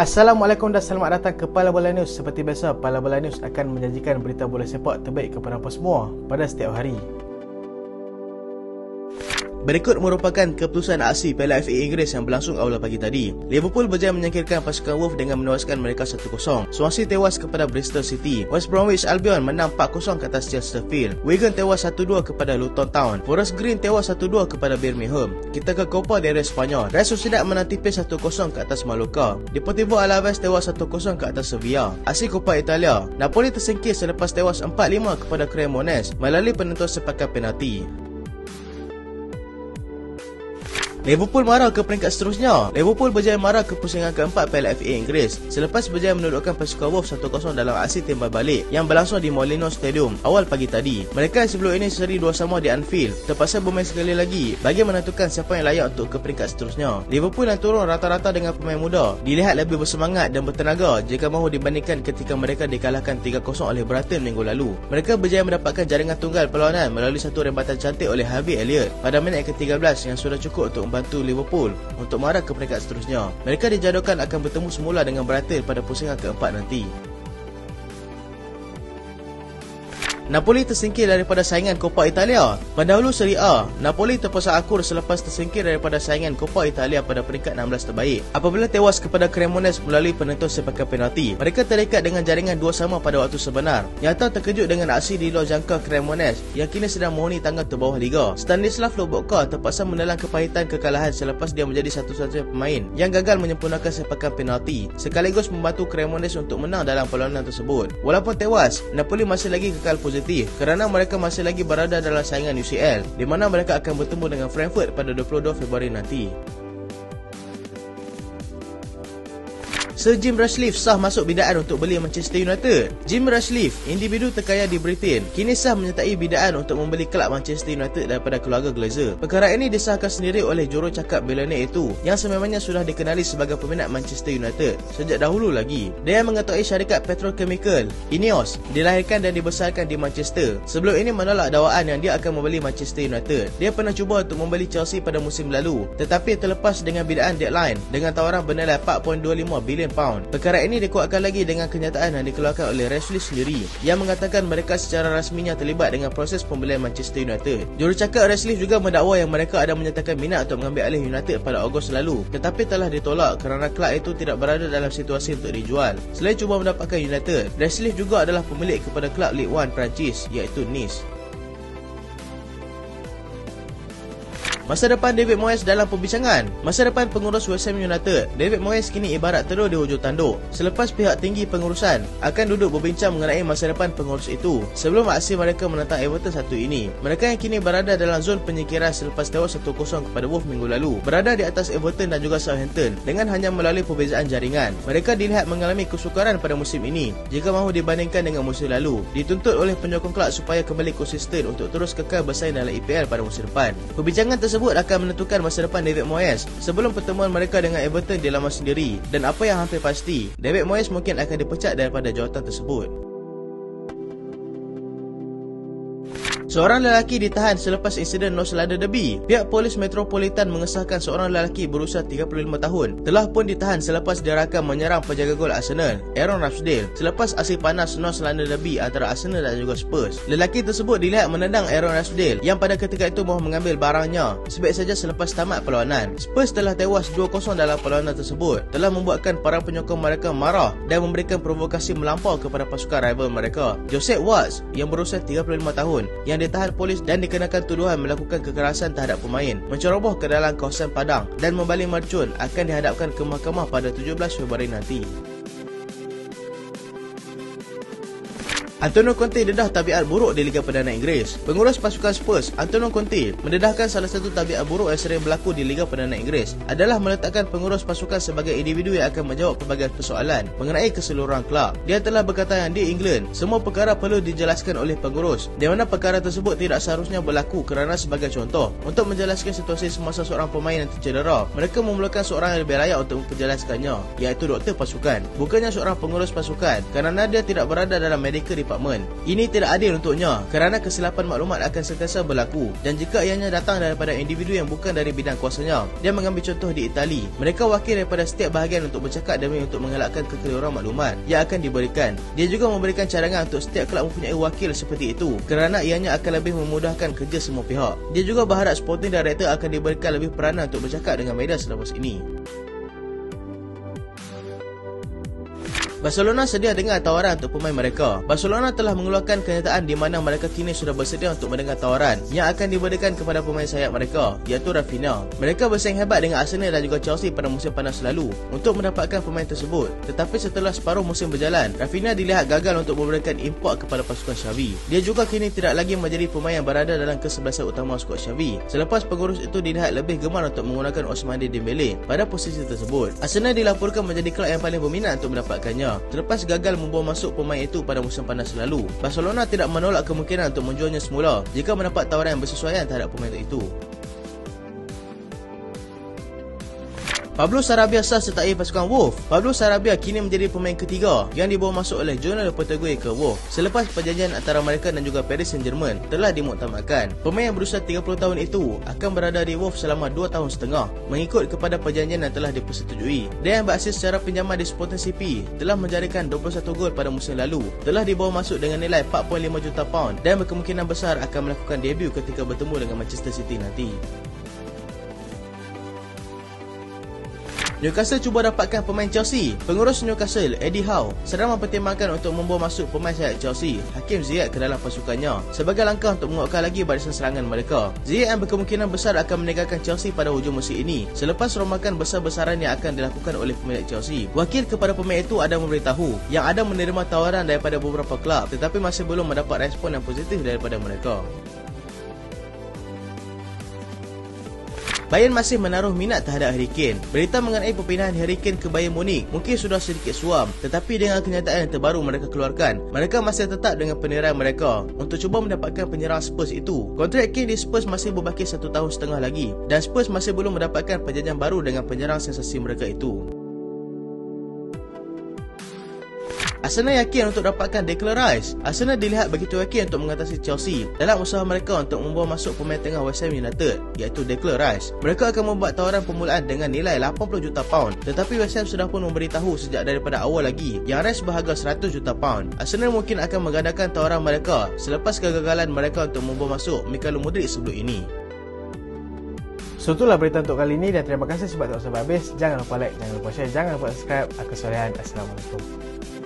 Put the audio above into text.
Assalamualaikum dan selamat datang ke Pala Bola News. Seperti biasa, Pala Bola News akan menyajikan berita bola sepak terbaik kepada anda semua pada setiap hari. Berikut merupakan keputusan aksi Piala FA Inggeris yang berlangsung awal pagi tadi. Liverpool berjaya menyingkirkan pasukan Wolves dengan menewaskan mereka 1-0. Swansea tewas kepada Bristol City. West Bromwich Albion menang 4-0 ke atas Chesterfield. Wigan tewas 1-2 kepada Luton Town. Forest Green tewas 1-2 kepada Birmingham. Kita ke Copa del Rey Spanyol. Real Sociedad menang tipis 1-0 ke atas Mallorca. Deportivo Alaves tewas 1-0 ke atas Sevilla. Aksi Copa Italia. Napoli tersingkir selepas tewas 4-5 kepada Cremonese melalui penentuan sepakan penalti. Liverpool marah ke peringkat seterusnya. Liverpool berjaya marah ke pusingan keempat Piala FA Inggeris selepas berjaya menundukkan pasukan Wolves 1-0 dalam aksi timbal balik yang berlangsung di Molineux Stadium awal pagi tadi. Mereka sebelum ini seri 2-2 di Anfield terpaksa bermain sekali lagi bagi menentukan siapa yang layak untuk ke peringkat seterusnya. Liverpool yang turun rata-rata dengan pemain muda dilihat lebih bersemangat dan bertenaga jika mahu dibandingkan ketika mereka dikalahkan 3-0 oleh Brighton minggu lalu. Mereka berjaya mendapatkan jaringan tunggal perlawanan melalui satu rembatan cantik oleh Harvey Elliott pada minit ke-13 yang sudah cukup untuk membantu Liverpool untuk marah ke peringkat seterusnya. Mereka dijadualkan akan bertemu semula dengan Brighton pada pusingan keempat nanti. Napoli tersingkir daripada saingan Coppa Italia. Pendahulu Serie A, Napoli terpaksa akur selepas tersingkir daripada saingan Coppa Italia pada peringkat 16 terbaik apabila tewas kepada Cremonese melalui penentuan sepakan penalti. Mereka terikat dengan jaringan 2-2 pada waktu sebenar. Nyata terkejut dengan aksi di luar jangka Cremonese yang kini sedang menghuni tangga terbawah liga. Stanislav Lobotka terpaksa menelan kepahitan kekalahan selepas dia menjadi satu-satunya pemain yang gagal menyempurnakan sepakan penalti sekaligus membantu Cremonese untuk menang dalam perlawanan tersebut. Walaupun tewas, Napoli masih lagi kekal positif kerana mereka masih lagi berada dalam saingan UCL di mana mereka akan bertemu dengan Frankfurt pada 22 Februari nanti. Sir Jim Ratcliffe sah masuk bidaan untuk beli Manchester United. Jim Ratcliffe, individu terkaya di Britain, kini sah menyertai bidaan untuk membeli kelab Manchester United daripada keluarga Glazer. Perkara ini disahkan sendiri oleh jurucakap bilioner itu yang sememangnya sudah dikenali sebagai peminat Manchester United sejak dahulu lagi. Dia mengetahui syarikat petrochemical Ineos dilahirkan dan dibesarkan di Manchester. Sebelum ini menolak dakwaan yang dia akan membeli Manchester United. Dia pernah cuba untuk membeli Chelsea pada musim lalu tetapi terlepas dengan bidaan deadline dengan tawaran bernilai 4.25 bilion pound. Perkara ini dikuatkan lagi dengan kenyataan yang dikeluarkan oleh Ratcliffe sendiri yang mengatakan mereka secara rasminya terlibat dengan proses pembelian Manchester United. Jurucakap Ratcliffe juga mendakwa yang mereka ada menyatakan minat untuk mengambil alih United pada Ogos lalu tetapi telah ditolak kerana kelab itu tidak berada dalam situasi untuk dijual. Selain cuba mendapatkan United, Ratcliffe juga adalah pemilik kepada kelab Ligue 1 Perancis iaitu Nice. Masa depan David Moyes dalam perbincangan. Masa depan pengurus West Ham United, David Moyes kini ibarat telur di hujung tanduk selepas pihak tinggi pengurusan akan duduk berbincang mengenai masa depan pengurus itu sebelum aksi mereka menentang Everton Sabtu ini. Mereka yang kini berada dalam zon penyingkiran selepas tewas 1-0 kepada Wolves minggu lalu berada di atas Everton dan juga Southampton dengan hanya melalui perbezaan jaringan. Mereka dilihat mengalami kesukaran pada musim ini jika mahu dibandingkan dengan musim lalu. Dituntut oleh penyokong kelab supaya kembali konsisten untuk terus kekal bersaing dalam EPL pada musim depan. Perbincangan tersebut akan menentukan masa depan David Moyes sebelum pertemuan mereka dengan Everton di laman sendiri dan apa yang hampir pasti, David Moyes mungkin akan dipecat daripada jawatan tersebut. Seorang lelaki ditahan selepas insiden North London Derby. Pihak polis metropolitan mengesahkan seorang lelaki berusia 35 tahun telah pun ditahan selepas dia rakam menyerang penjaga gol Arsenal, Aaron Ramsdale, selepas aksi panas North London Derby antara Arsenal dan juga Spurs. Lelaki tersebut dilihat menendang Aaron Ramsdale yang pada ketika itu mahu mengambil barangnya sebaik saja selepas tamat perlawanan. Spurs telah tewas 2-0 dalam perlawanan tersebut, telah membuatkan para penyokong mereka marah dan memberikan provokasi melampau kepada pasukan rival mereka. Joseph Watts yang berusia 35 tahun yang ditahan polis dan dikenakan tuduhan melakukan kekerasan terhadap pemain, menceroboh ke dalam kawasan padang dan membalik mercun akan dihadapkan ke mahkamah pada 17 Februari nanti. Antonio Conte dedah tabiat buruk di Liga Perdana Inggeris. Pengurus pasukan Spurs, Antonio Conte, mendedahkan salah satu tabiat buruk yang sering berlaku di Liga Perdana Inggeris adalah meletakkan pengurus pasukan sebagai individu yang akan menjawab pelbagai persoalan mengenai keseluruhan kelab. Dia telah berkata yang di England, semua perkara perlu dijelaskan oleh pengurus, di mana perkara tersebut tidak seharusnya berlaku kerana sebagai contoh, untuk menjelaskan situasi semasa seorang pemain yang tercedera, mereka memerlukan seorang yang lebih layak untuk menjelaskannya, iaitu doktor pasukan, bukannya seorang pengurus pasukan, kerana dia tidak berada dalam medical departmen. Ini tidak adil untuknya kerana kesilapan maklumat akan sentiasa berlaku, dan jika ianya datang daripada individu yang bukan dari bidang kuasanya. Dia mengambil contoh di Itali. Mereka wakil daripada setiap bahagian untuk bercakap demi untuk mengelakkan kekeliruan maklumat yang akan diberikan. Dia juga memberikan cadangan untuk setiap kelab mempunyai wakil seperti itu kerana ianya akan lebih memudahkan kerja semua pihak. Dia juga berharap Sporting Director akan diberikan lebih peranan untuk bercakap dengan media selepas ini. Barcelona sedia dengar tawaran untuk pemain mereka. Barcelona telah mengeluarkan kenyataan di mana mereka kini sudah bersedia untuk mendengar tawaran yang akan diberikan kepada pemain sayap mereka, iaitu Rafinha. Mereka bersaing hebat dengan Arsenal dan juga Chelsea pada musim panas lalu untuk mendapatkan pemain tersebut. Tetapi setelah separuh musim berjalan, Rafinha dilihat gagal untuk memberikan import kepada pasukan Xavi. Dia juga kini tidak lagi menjadi pemain yang berada dalam kesebelasan utama skuad Xavi. Selepas pengurus itu dilihat lebih gemar untuk menggunakan Ousmane Dembele pada posisi tersebut. Arsenal dilaporkan menjadi kelab yang paling berminat untuk mendapatkannya terlepas gagal membawa masuk pemain itu pada musim panas lalu. Barcelona tidak menolak kemungkinan untuk menjualnya semula jika mendapat tawaran yang bersesuaian terhadap pemain itu. Pablo Sarabia sah sertai pasukan Wolves. Pablo Sarabia kini menjadi pemain ketiga yang dibawa masuk oleh Journal Lopetegui ke Wolves selepas perjanjian antara mereka dan juga Paris Saint-Germain telah dimuktamadkan. Pemain yang berusia 30 tahun itu akan berada di Wolves selama 2 tahun setengah mengikut kepada perjanjian yang telah dipersetujui. Dia yang berhasil secara pinjaman di Sporting CP telah menjadikan 21 gol pada musim lalu, telah dibawa masuk dengan nilai 4.5 juta pound dan berkemungkinan besar akan melakukan debut ketika bertemu dengan Manchester City nanti. Newcastle cuba dapatkan pemain Chelsea. Pengurus Newcastle, Eddie Howe, sedang mempertimbangkan untuk membawa masuk pemain sayap Chelsea, Hakim Ziyech, ke dalam pasukannya sebagai langkah untuk menguatkan lagi barisan serangan mereka. Ziyech yang berkemungkinan besar akan meninggalkan Chelsea pada hujung musim ini selepas romakan besar-besaran yang akan dilakukan oleh pemilik Chelsea. Wakil kepada pemain itu ada memberitahu yang ada menerima tawaran daripada beberapa kelab tetapi masih belum mendapat respon yang positif daripada mereka. Bayern masih menaruh minat terhadap Harry Kane. Berita mengenai perpindahan Harry Kane ke Bayern Munich mungkin sudah sedikit suam, tetapi dengan kenyataan yang terbaru mereka keluarkan, mereka masih tetap dengan penilaian mereka untuk cuba mendapatkan penyerang Spurs itu. Kontrak Kane di Spurs masih berbaki 1 tahun setengah lagi dan Spurs masih belum mendapatkan perjanjian baru dengan penyerang sensasi mereka itu. Arsenal yakin untuk dapatkan Declan Rice. Arsenal dilihat begitu yakin untuk mengatasi Chelsea dalam usaha mereka untuk membawa masuk pemain tengah West Ham United, iaitu Declan Rice. Mereka akan membuat tawaran permulaan dengan nilai 80 juta pound, tetapi West Ham sudah pun memberitahu sejak daripada awal lagi yang Rice berharga 100 juta pound. Arsenal mungkin akan menggandakan tawaran mereka selepas kegagalan mereka untuk membawa masuk Mikhailo Mudryk sebelum ini. So itulah berita untuk kali ini dan terima kasih sebab tengok sampai habis. Jangan lupa like, jangan lupa share, jangan lupa subscribe. Aku Solehan. Assalamualaikum.